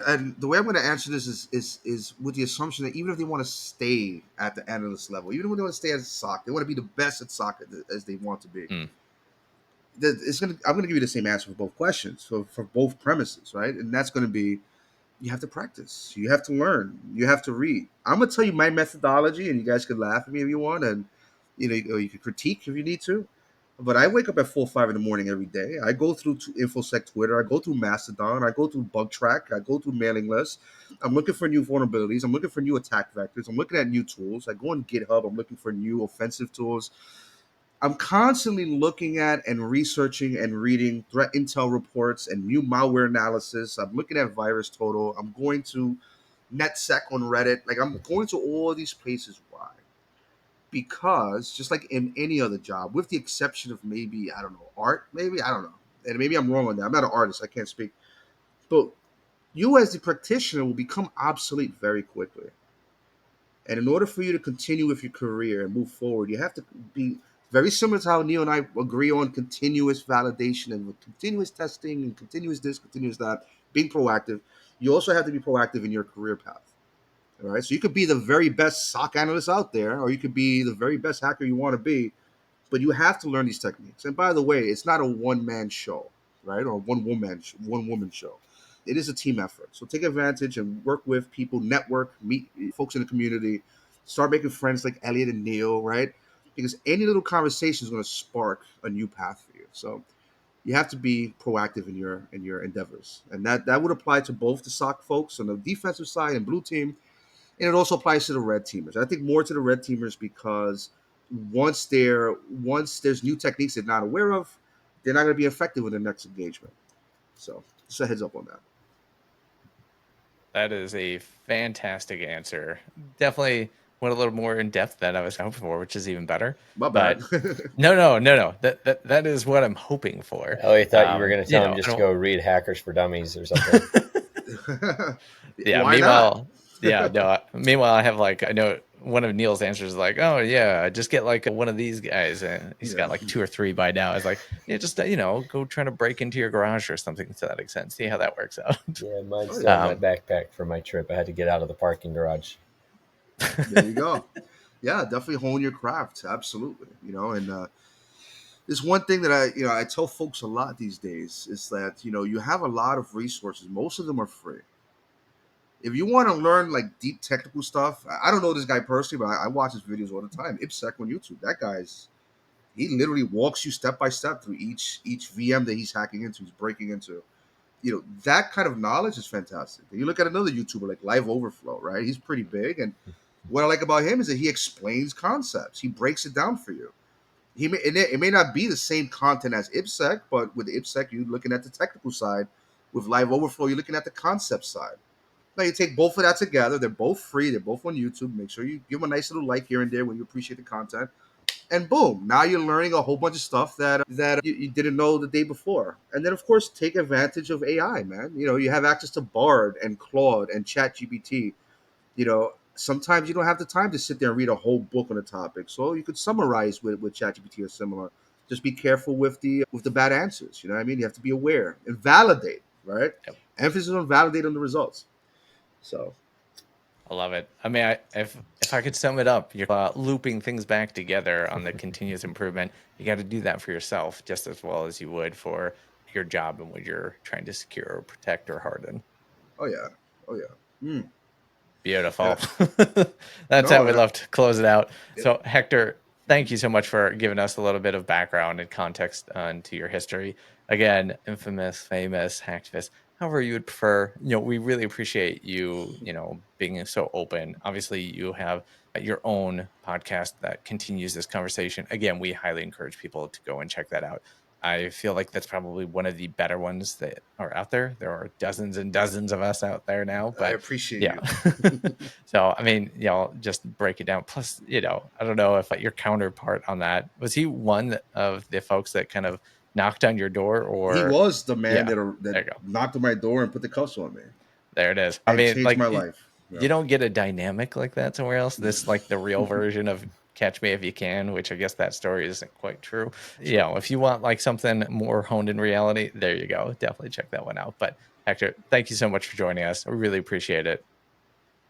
And the way I'm going to answer this is with the assumption that even if they want to stay at the analyst level, even if they want to stay as SOC, they want to be the best at SOC as they want to be. Mm. I'm going to give you the same answer for both questions, for both premises, right? And that's going to be you have to practice, you have to learn, you have to read. I'm going to tell you my methodology, and you guys can laugh at me if you want, and or you can critique if you need to. But I wake up at 4 or 5 in the morning every day. I go through InfoSec Twitter. I go through Mastodon. I go through BugTrack. I go through mailing lists. I'm looking for new vulnerabilities. I'm looking for new attack vectors. I'm looking at new tools. I go on GitHub. I'm looking for new offensive tools. I'm constantly looking at and researching and reading threat intel reports and new malware analysis. I'm looking at Virus Total. I'm going to NetSec on Reddit. Like I'm going to all these places. Why? Because just like in any other job, with the exception of maybe, I don't know, art, maybe, I don't know. And maybe I'm wrong on that. I'm not an artist. I can't speak. But you as the practitioner will become obsolete very quickly. And in order for you to continue with your career and move forward, you have to be very similar to how Neil and I agree on continuous validation and continuous testing and continuous this, continuous that, being proactive. You also have to be proactive in your career path. All right. So you could be the very best SOC analyst out there, or you could be the very best hacker you want to be, but you have to learn these techniques. And by the way, it's not a one man show, right? Or one woman show. It is a team effort. So take advantage and work with people, network, meet folks in the community, start making friends like Elliot and Neil, right? Because any little conversation is going to spark a new path for you. So you have to be proactive in your endeavors, and that would apply to both the SOC folks on the defensive side and blue team, and it also applies to the red teamers. I think more to the red teamers because once there's new techniques they're not aware of, they're not going to be effective in the next engagement. So just a heads up on that. That is a fantastic answer. Definitely went a little more in depth than I was hoping for, which is even better. My bad. But no. That is what I'm hoping for. Oh, I thought you were going to tell him just I to go read Hackers for Dummies or something. Yeah. Why not? Meanwhile, I have I know one of Neil's answers is like, oh yeah, just get like one of these guys, and he's got like 2 or 3 by now. It's like, yeah, just go try to break into your garage or something to that extent. See how that works out. Yeah, mine's still in my backpack for my trip. I had to get out of the parking garage. There you go. Yeah, definitely hone your craft. Absolutely. And there's one thing that I tell folks a lot these days is that you have a lot of resources. Most of them are free. If you want to learn like deep technical stuff, I don't know this guy personally, but I watch his videos all the time. IPSec on YouTube. That guy's he literally walks you step by step through each VM that he's hacking into, he's breaking into. That kind of knowledge is fantastic. And you look at another YouTuber like Live Overflow, right? He's pretty big, and what I like about him is that he explains concepts. He breaks it down for you. It may not be the same content as IPSec, but with IPSec, you're looking at the technical side. With Live Overflow, you're looking at the concept side. Now you take both of that together. They're both free. They're both on YouTube. Make sure you give them a nice little like here and there when you appreciate the content. And boom, now you're learning a whole bunch of stuff that you didn't know the day before. And then of course take advantage of AI, man. You have access to Bard and Claude and ChatGPT. Sometimes you don't have the time to sit there and read a whole book on a topic. So you could summarize with ChatGPT or similar. Just be careful with the bad answers. You know what I mean? You have to be aware and validate, right? Yep. Emphasis on validate on the results. So I love it. I mean, if I could sum it up, you're looping things back together on the continuous improvement. You got to do that for yourself just as well as you would for your job and what you're trying to secure or protect or harden. Oh yeah. Beautiful. Yeah. That's how we love to close it out. Yep. So Hector, thank you so much for giving us a little bit of background and context onto your history. Again, infamous, famous, hacktivist, however you would prefer. We really appreciate you, being so open. Obviously, you have your own podcast that continues this conversation, again, we highly encourage people to go and check that out. I feel like that's probably one of the better ones that are out there. There are dozens and dozens of us out there now, but I appreciate yeah. you. So, I mean, just break it down. Plus, I don't know if your counterpart on that, was he one of the folks that kind of knocked on your door, or He was the man there you that go. knocked on my door and put the cuffs on me. There it is. And changed my life. You don't get a dynamic like that somewhere else. This like the real version of Catch Me If You Can, which I guess that story isn't quite true. If you want like something more honed in reality, there you go. Definitely check that one out. But Hector, thank you so much for joining us. I really appreciate it.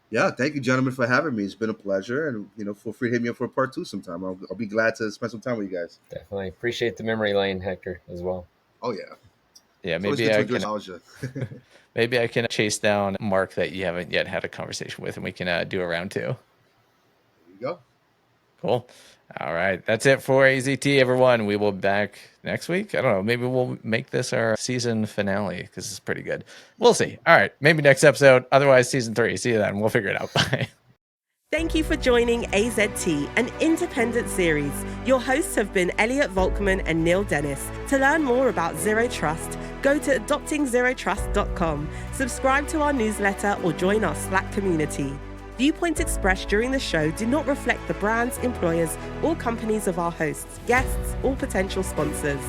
Yeah, thank you, gentlemen, for having me. It's been a pleasure, and feel free to hit me up for a part 2 sometime. I'll be glad to spend some time with you guys. Definitely appreciate the memory lane, Hector, as well. Oh yeah. Yeah, It's maybe always good to enjoy nostalgia. maybe I can chase down Mark that you haven't yet had a conversation with, and we can do a round 2. There you go. Cool. All right. That's it for AZT, everyone. We will be back next week. I don't know. Maybe we'll make this our season finale because it's pretty good. We'll see. All right. Maybe next episode. Otherwise, season 3. See you then. We'll figure it out. Bye. Thank you for joining AZT, an independent series. Your hosts have been Elliot Volkman and Neil Dennis. To learn more about Zero Trust, go to adoptingzerotrust.com, subscribe to our newsletter, or join our Slack community. Viewpoints expressed during the show do not reflect the brands, employers, or companies of our hosts, guests, or potential sponsors.